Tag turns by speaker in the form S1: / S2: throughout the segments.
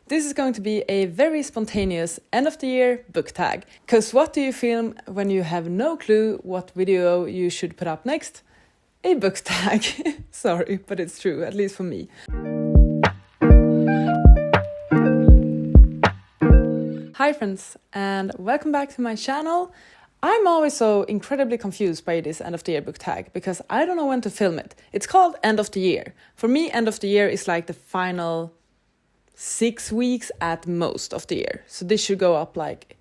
S1: This is going to be a very spontaneous end of the year book tag. Because what do you film when you have no clue what video you should put up next? A book tag. Sorry, but it's true, at least for me. Hi friends, and welcome back to my channel. I'm always so incredibly confused by this end of the year book tag because I don't know when to film it. It's called end of the year. For me, end of the year is like the final 6 weeks at most of the year. So this should go up like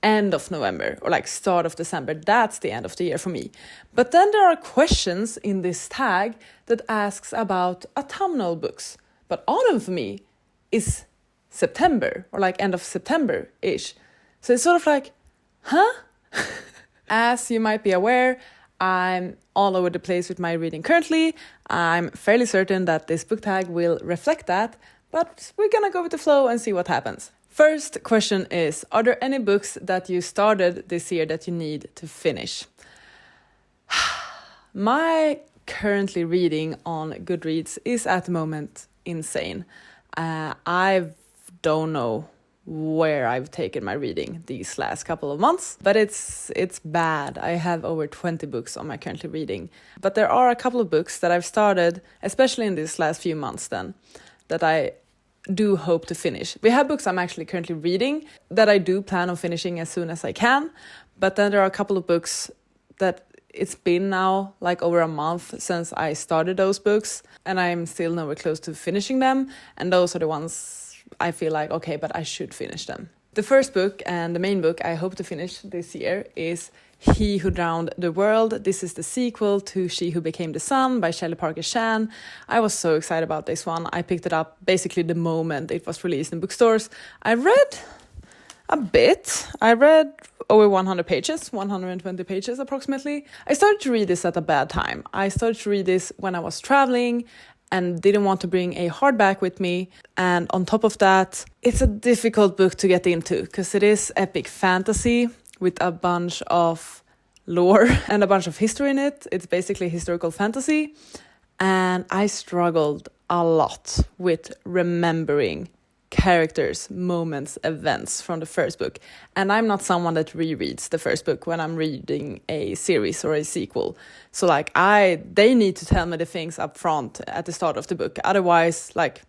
S1: end of November or like start of December. That's the end of the year for me. But then there are questions in this tag that asks about autumnal books. But autumn for me is September or like end of September-ish. So it's sort of like, huh? As you might be aware, I'm all over the place with my reading currently. I'm fairly certain that this book tag will reflect that, but we're gonna go with the flow and see what happens. First question is, are there any books that you started this year that you need to finish? My currently reading on Goodreads is at the moment insane. I don't know where I've taken my reading these last couple of months, but it's bad. I have over 20 books on my currently reading, but there are a couple of books that I've started, especially in these last few months then, that I do hope to finish. We have books I'm actually currently reading that I do plan on finishing as soon as I can, but then there are a couple of books that it's been now like over a month since I started those books and I'm still nowhere close to finishing them, and those are the ones I feel like, okay, but I should finish them. The first book and the main book I hope to finish this year is He Who Drowned the World. This is the sequel to She Who Became the Sun by Shelley Parker Chan. I was so excited about this one. I picked it up basically the moment it was released in bookstores. I read a bit. I read over 100 pages, 120 pages approximately. I started to read this at a bad time. I started to read this when I was traveling and didn't want to bring a hardback with me. And on top of that, it's a difficult book to get into because it is epic fantasy with a bunch of lore and a bunch of history in it. It's basically historical fantasy. And I struggled a lot with remembering characters, moments, events from the first book. And I'm not someone that rereads the first book when I'm reading a series or a sequel. So like they need to tell me the things up front at the start of the book. Otherwise, like,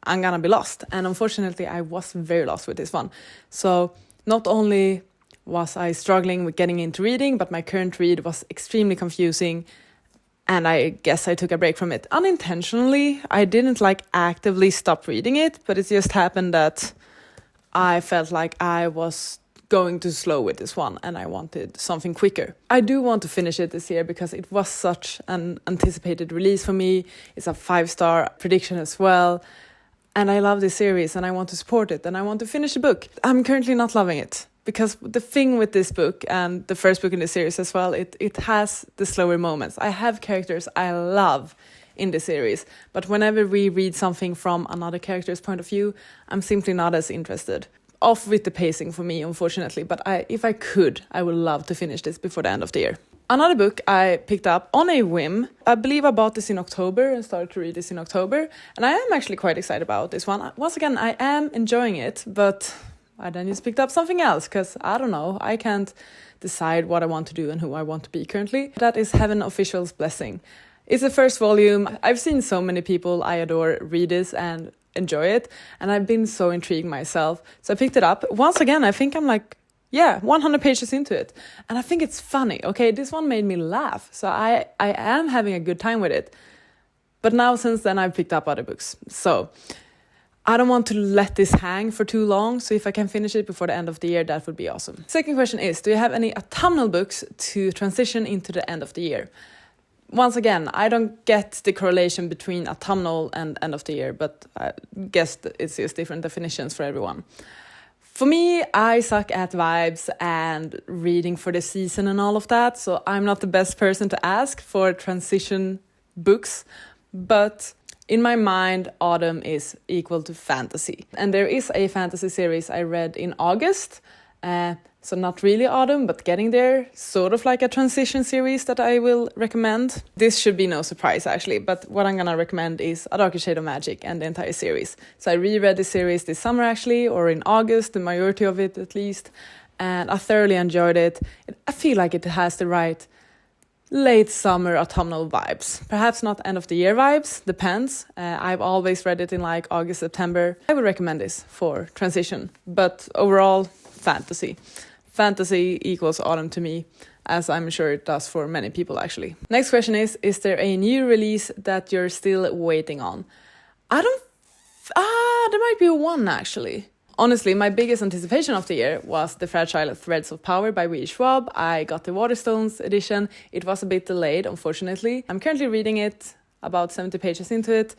S1: I'm gonna be lost. And unfortunately, I was very lost with this one. So not only was I struggling with getting into reading, but my current read was extremely confusing. And I guess I took a break from it unintentionally. I didn't like actively stop reading it, but it just happened that I felt like I was going too slow with this one and I wanted something quicker. I do want to finish it this year because it was such an anticipated release for me. It's a 5-star prediction as well. And I love this series and I want to support it and I want to finish the book. I'm currently not loving it. Because the thing with this book and the first book in the series as well, it has the slower moments. I have characters I love in the series, but whenever we read something from another character's point of view, I'm simply not as interested. Off with the pacing for me, unfortunately, but if I could, I would love to finish this before the end of the year. Another book I picked up on a whim. I believe I bought this in October and started to read this in October, and I am actually quite excited about this one. Once again, I am enjoying it, but I then just picked up something else because I don't know. I can't decide what I want to do and who I want to be currently. That is Heaven Official's Blessing. It's the first volume. I've seen so many people I adore read this and enjoy it. And I've been so intrigued myself. So I picked it up. Once again, I think I'm like, 100 pages into it. And I think it's funny. Okay, this one made me laugh. So I am having a good time with it. But now since then I've picked up other books. So I don't want to let this hang for too long, so if I can finish it before the end of the year, that would be awesome. Second question is, do you have any autumnal books to transition into the end of the year? Once again, I don't get the correlation between autumnal and end of the year, but I guess it's just different definitions for everyone. For me, I suck at vibes and reading for the season and all of that, so I'm not the best person to ask for transition books, but in my mind, autumn is equal to fantasy. And there is a fantasy series I read in August, so not really autumn, but getting there, sort of like a transition series that I will recommend. This should be no surprise actually, but what I'm gonna recommend is A Darker Shade of Magic and the entire series. So I reread the series this summer actually, or in August, the majority of it at least, and I thoroughly enjoyed it. I feel like it has the right late summer autumnal vibes. Perhaps not end of the year vibes, depends. I've always read it in like August, September. I would recommend this for transition, but overall, fantasy. Fantasy equals autumn to me, as I'm sure it does for many people actually. Next question is there a new release that you're still waiting on? There might be one actually. Honestly, my biggest anticipation of the year was The Fragile Threads of Power by V. Schwab. I got the Waterstones edition. It was a bit delayed, unfortunately. I'm currently reading it, about 70 pages into it.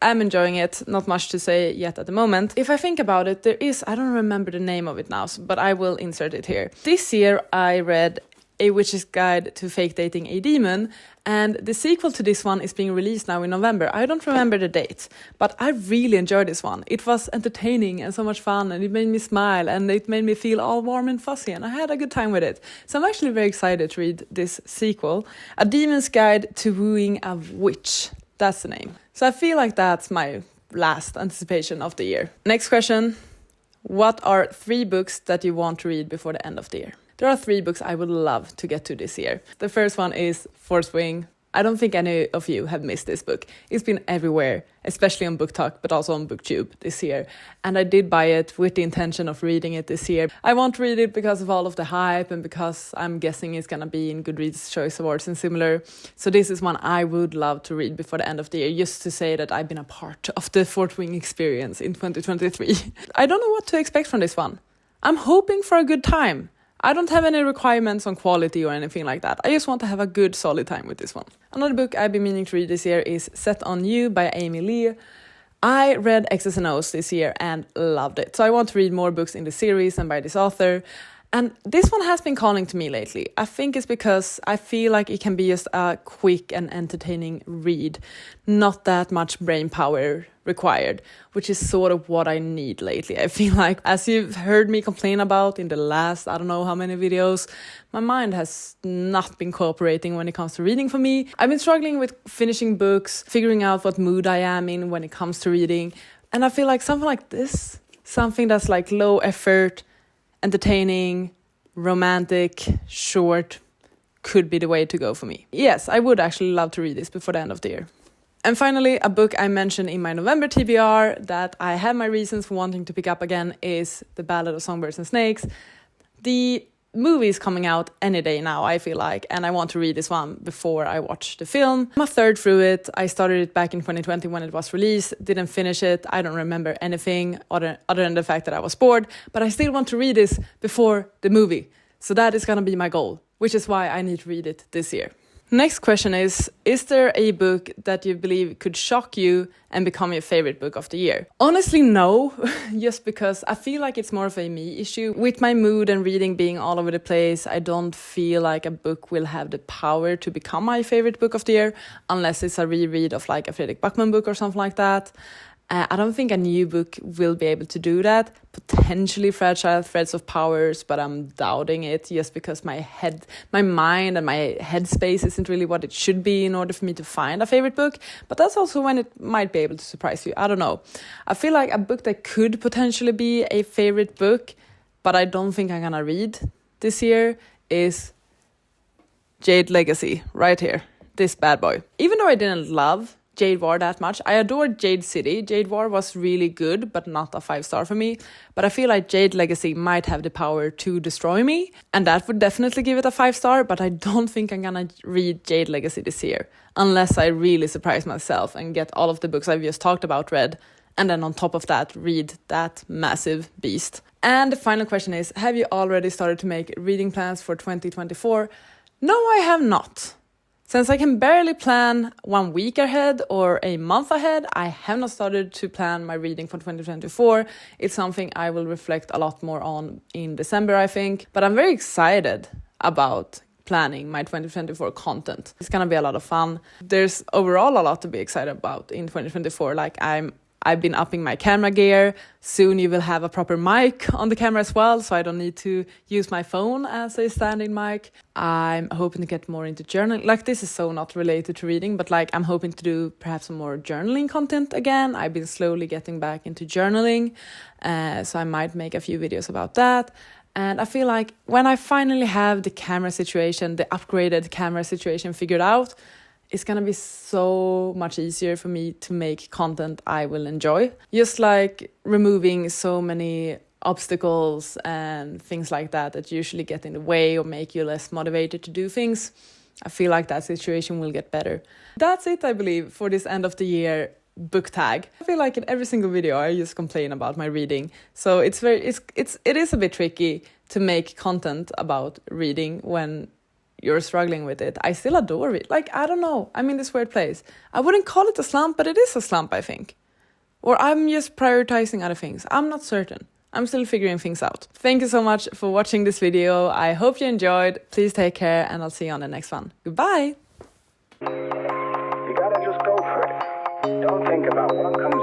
S1: I'm enjoying it, not much to say yet at the moment. If I think about it, there is, I don't remember the name of it now, but I will insert it here. This year I read A Witch's Guide to Fake Dating a Demon, and the sequel to this one is being released now in November. I don't remember the date, but I really enjoyed this one. It was entertaining and so much fun, and it made me smile, and it made me feel all warm and fuzzy, and I had a good time with it. So I'm actually very excited to read this sequel. A Demon's Guide to Wooing a Witch. That's the name. So I feel like that's my last anticipation of the year. Next question. What are 3 books that you want to read before the end of the year? There are 3 books I would love to get to this year. The first one is Fourth Wing. I don't think any of you have missed this book. It's been everywhere, especially on BookTok, but also on BookTube this year. And I did buy it with the intention of reading it this year. I won't read it because of all of the hype and because I'm guessing it's gonna be in Goodreads Choice Awards and similar. So this is one I would love to read before the end of the year, just to say that I've been a part of the Fourth Wing experience in 2023. I don't know what to expect from this one. I'm hoping for a good time. I don't have any requirements on quality or anything like that. I just want to have a good, solid time with this one. Another book I've been meaning to read this year is Set on You by Amy Lee. I read X's and O's this year and loved it. So I want to read more books in the series and by this author. And this one has been calling to me lately. I think it's because I feel like it can be just a quick and entertaining read. Not that much brain power required, which is sort of what I need lately. I feel like, as you've heard me complain about in the last, I don't know how many videos, my mind has not been cooperating when it comes to reading for me. I've been struggling with finishing books, figuring out what mood I am in when it comes to reading. And I feel like something like this, something that's like low effort, entertaining, romantic, short, could be the way to go for me. Yes, I would actually love to read this before the end of the year. And finally, a book I mentioned in my November TBR that I have my reasons for wanting to pick up again is The Ballad of Songbirds and Snakes. The movie is coming out any day now, I feel like, and I want to read this one before I watch the film. I'm a third through it. I started it back in 2020 when it was released, didn't finish it. I don't remember anything other than the fact that I was bored, but I still want to read this before the movie. So that is going to be my goal, which is why I need to read it this year. Next question is there a book that you believe could shock you and become your favorite book of the year? Honestly, no, just because I feel like it's more of a me issue. With my mood and reading being all over the place, I don't feel like a book will have the power to become my favorite book of the year, unless it's a reread of like a Fredrik Backman book or something like that. I don't think a new book will be able to do that. Potentially Fragile Threads of Powers, but I'm doubting it just because my mind and my headspace isn't really what it should be in order for me to find a favorite book. But that's also when it might be able to surprise you. I don't know. I feel like a book that could potentially be a favorite book, but I don't think I'm gonna read this year, is Jade Legacy, right here. This bad boy. Even though I didn't love Jade War that much. I adored Jade City. Jade War was really good, but not a 5-star for me. But I feel like Jade Legacy might have the power to destroy me, and that would definitely give it a 5-star, but I don't think I'm gonna read Jade Legacy this year, unless I really surprise myself and get all of the books I've just talked about read, and then on top of that, read that massive beast. And the final question is, have you already started to make reading plans for 2024? No, I have not. Since I can barely plan 1 week ahead or a month ahead, I have not started to plan my reading for 2024. It's something I will reflect a lot more on in December, I think. But I'm very excited about planning my 2024 content. It's gonna be a lot of fun. There's overall a lot to be excited about in 2024. Like, I'm I've been upping my camera gear. Soon you will have a proper mic on the camera as well, so I don't need to use my phone as a standing mic. I'm hoping to get more into journaling. Like, this is so not related to reading, but like I'm hoping to do perhaps some more journaling content again. I've been slowly getting back into journaling, so I might make a few videos about that. And I feel like when I finally have the camera situation, the upgraded camera situation figured out, it's gonna be so much easier for me to make content I will enjoy. Just like removing so many obstacles and things like that that usually get in the way or make you less motivated to do things. I feel like that situation will get better. That's it, I believe, for this end of the year book tag. I feel like in every single video I just complain about my reading. So it is a bit tricky to make content about reading when you're struggling with it. I still adore it. Like, I don't know. I'm in this weird place. I wouldn't call it a slump, but it is a slump, I think. Or I'm just prioritizing other things. I'm not certain. I'm still figuring things out. Thank you so much for watching this video. I hope you enjoyed. Please take care, and I'll see you on the next one. Goodbye.
S2: You gotta just go for it. Don't think about what comes